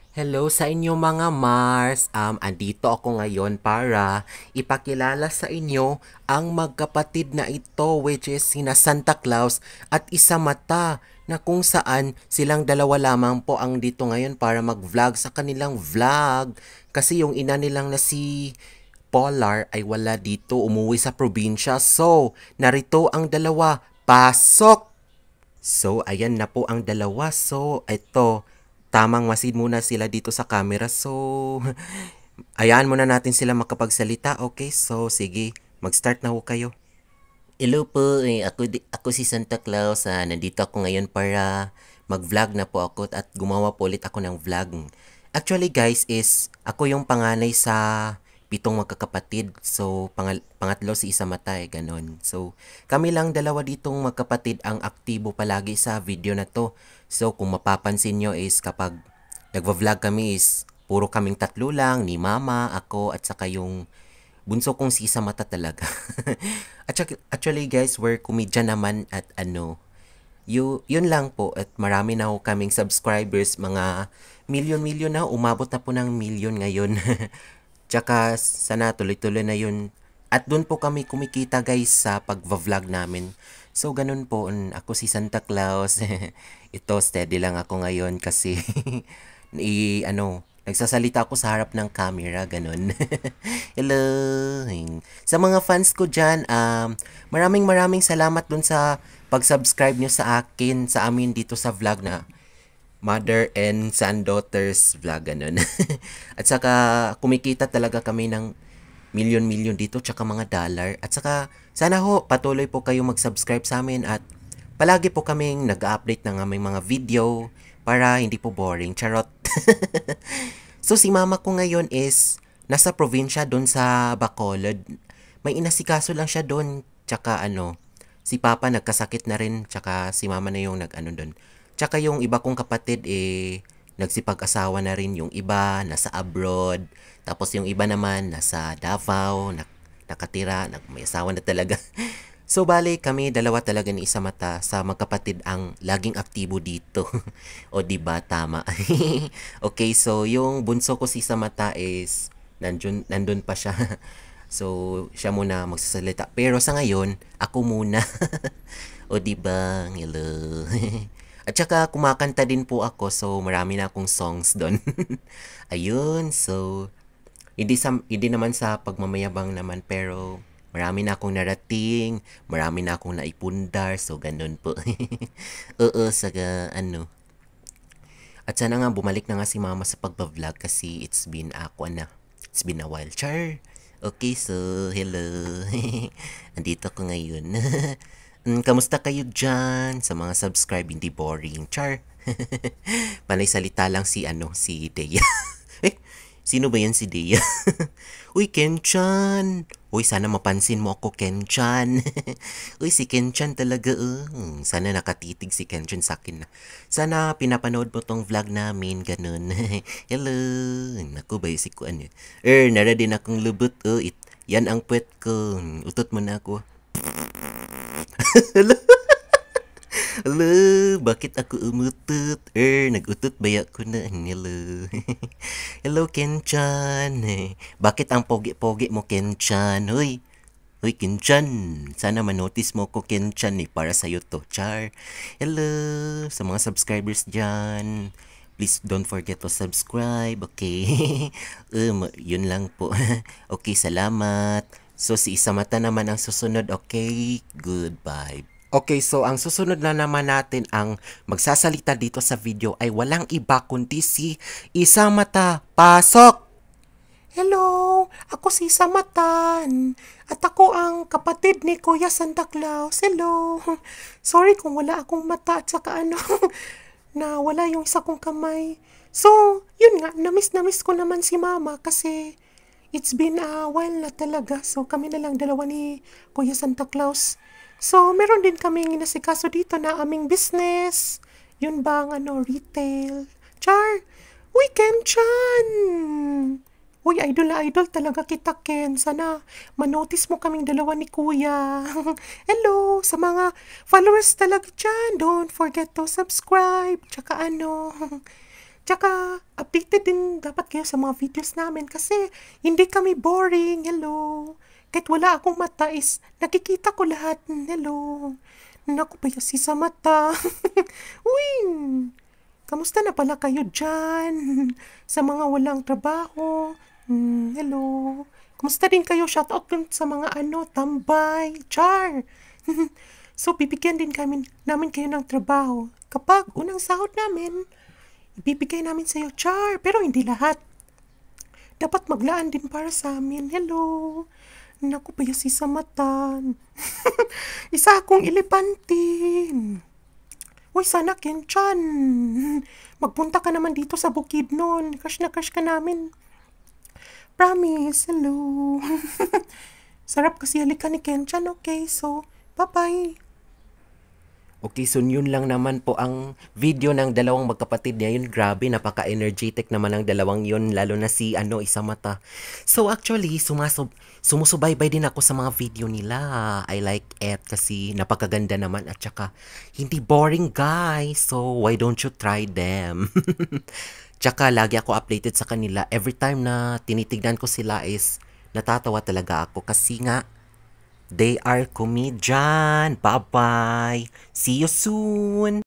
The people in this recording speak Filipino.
Hello sa inyo mga Mars. Andito ako ngayon para ipakilala sa inyo ang magkapatid na ito, which is sina Santa Claus at Isa Mata, na kung saan silang dalawa lamang po ang dito ngayon para mag-vlog sa kanilang vlog. Kasi yung ina nilang na si Polar ay wala dito, umuwi sa probinsya. So, narito ang dalawa. Pasok! So, ayan na po ang dalawa. So, ito, tamang masid muna sila dito sa camera. So, ayaan muna natin sila makapagsalita. Okay, so sige, mag-start na ho kayo. Hello po, ako si Santa Claus. Nandito ako ngayon para mag-vlog na po ako at gumawa po ulit ako ng vlog. Actually guys is ako yung panganay sa pitong magkakapatid. So pangatlo si Isa Mata ganon. So kami lang dalawa ditong magkapatid ang aktibo palagi sa video na to. So kung mapapansin nyo is kapag nagva-vlog kami is puro kaming tatlo lang, ni mama, ako at saka yung bunso kong si Isa Mata talaga. Actually guys, we're comedian naman at yun lang po at marami na ho kaming subscribers, mga milyon-milyon na, umabot na po ng milyon ngayon. Tsaka sana tuloy-tuloy na yun. At doon po kami kumikita guys sa pag-vlog namin. So ganun po, ako si Santa Claus. Ito, steady lang ako ngayon kasi nagsasalita ako sa harap ng camera, ganun. Hello! Sa mga fans ko dyan, maraming maraming salamat dun sa pag-subscribe nyo sa akin, sa amin dito sa vlog na Mother and Son Daughters vlog, ganun. At saka, kumikita talaga kami ng milyon-milyon dito, tsaka mga dollar. At saka, sana ho, patuloy po kayo mag-subscribe sa amin at palagi po kaming nag-update ng aming mga video para hindi po boring. Charot! So si mama ko ngayon is nasa probinsya doon sa Bacolod. May inasikaso lang siya doon. Tsaka si papa nagkasakit na rin. Tsaka si mama na yung nag-ano doon. Tsaka yung iba kong kapatid nagsipag-asawa na rin. Yung iba nasa abroad. Tapos yung iba naman nasa Davao. Nakatira. May asawa na talaga. So bale kami dalawa talaga ni Isa Mata sa magkapatid ang laging aktibo dito. O di ba tama? Okay, so yung bunso ko si Isa Mata is nandun pa siya. So siya muna magsasalita. Pero sa ngayon, ako muna. O di ba? Hello. At saka kumakanta din po ako, so marami na akong songs doon. Ayun, so hindi naman sa pagmamayabang naman, pero marami na akong narating, marami na akong naipundar, so ganun po. Oo, At sana nga bumalik na nga si mama sa pagbablog kasi it's been a while. Char! Okay, so hello. Andito ko ngayon. Kamusta kayo dyan? Sa mga subscribe, hindi boring. Char! Panay salita lang si Dea. Eh, sino ba yan si Dea? Uy, Ken-chan! Uy, sana mapansin mo ako, Ken-chan. Uy, si Ken-chan talaga. Sana nakatitig si Ken-chan sa akin na. Sana pinapanood mo tong vlog namin, ganun. Hello! Naku, basic ko ano. Nara din akong lubot. Yan ang puwet ko. Utot mo na ako. Hello! Hello, bakit ako umutot? Nag-utot ba ko na? Hello. Hello, Ken-chan. Bakit ang pogi-pogi mo, Ken-chan? Hoy, Ken-chan. Sana manotice mo ko, Ken-chan, para sa'yo to, char. Hello, sa mga subscribers dyan. Please don't forget to subscribe, okay? Yun lang po. Okay, salamat. So, si Isa Mata naman ang susunod, okay? Goodbye. Okay, so ang susunod na naman natin ang magsasalita dito sa video ay walang iba kundi si Isa Mata. Pasok! Hello, ako si Isa Matan. At ako ang kapatid ni Kuya Santa Claus. Hello. Sorry kung wala akong mata at saka na wala yung isa kong kamay. So, yun nga, namiss ko naman si Mama kasi it's been a while na talaga. So, kami na lang dalawa ni Kuya Santa Claus. So, meron din kaming inasikaso dito na aming business. Yun bang retail. Char! Uy, Ken-chan! Uy, idol na idol talaga kita, Ken. Sana manotice mo kaming dalawa ni Kuya. Hello, sa mga followers talaga dyan. Don't forget to subscribe. Tsaka Tsaka updated din dapat kayo sa mga videos namin kasi hindi kami boring. Hello. Kahit wala akong mata is nakikita ko lahat. Hello. Naku, payasi sa mata. Uy. Kamusta na pala kayo dyan? Sa mga walang trabaho. Hello. Kamusta din kayo? Shoutout din sa mga tambay. Char. So, bibigyan din namin kayo ng trabaho. Kapag unang sahod namin, ibibigay namin sa'yo, Char. Pero hindi lahat. Dapat maglaan din para sa amin. Hello. Naku, payasi sa mata. Isa akong ilipantin. Uy, sana Kenchan. Magpunta ka naman dito sa bukid nun. Crush na crush ka namin. Promise. Hello. Sarap kasi halikan ni Kenchan. Okay, so, bye-bye. Okay, so yun lang naman po ang video ng dalawang magkapatid niya. Yun, grabe, napaka-energetic naman ang dalawang yun, lalo na si Isa Mata. So actually, sumusubaybay din ako sa mga video nila. I like it kasi napakaganda naman at saka hindi boring, guys. So why don't you try them? Tsaka lagi ako updated sa kanila. Every time na tinitignan ko sila is natatawa talaga ako kasi nga they are comedian. Bye-bye. See you soon.